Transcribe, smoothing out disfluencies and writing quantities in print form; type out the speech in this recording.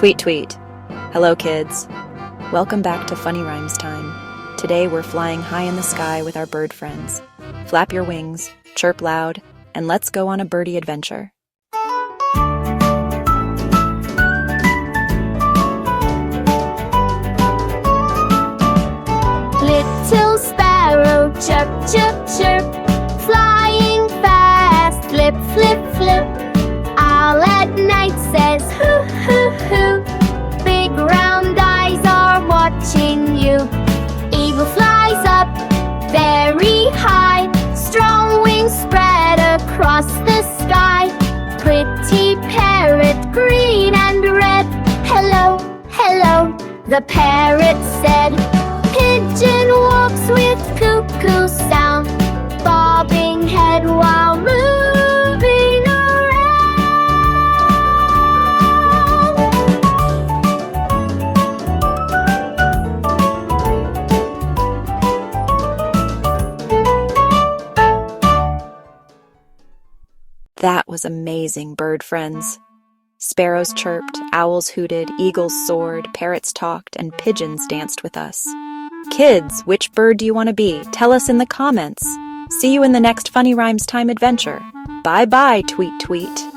Tweet tweet. Hello kids. Welcome back to Funny Rhymes time. Today we're flying high in the sky with our bird friends. Flap your wings, chirp loud, and let's go on a birdie adventure. Little sparrow, chirp, chirp, chirp, flying fast, flip, flip, flip. Owl at night says, hoo, hoo, hoo. Big round eyes are watching you. Eagle flies up very high, strong wings spread across the sky. Pretty parrot, green and red, hello, hello, the parrot said. Pigeon walks with cuckoo sound, bobbing head while moving around. That was amazing, bird friends. Sparrows chirped, owls hooted, eagles soared, parrots talked, and pigeons danced with us. Kids, which bird do you want to be? Tell us in the comments. See you in the next Funny Rhymes Time adventure. Bye-bye, tweet tweet.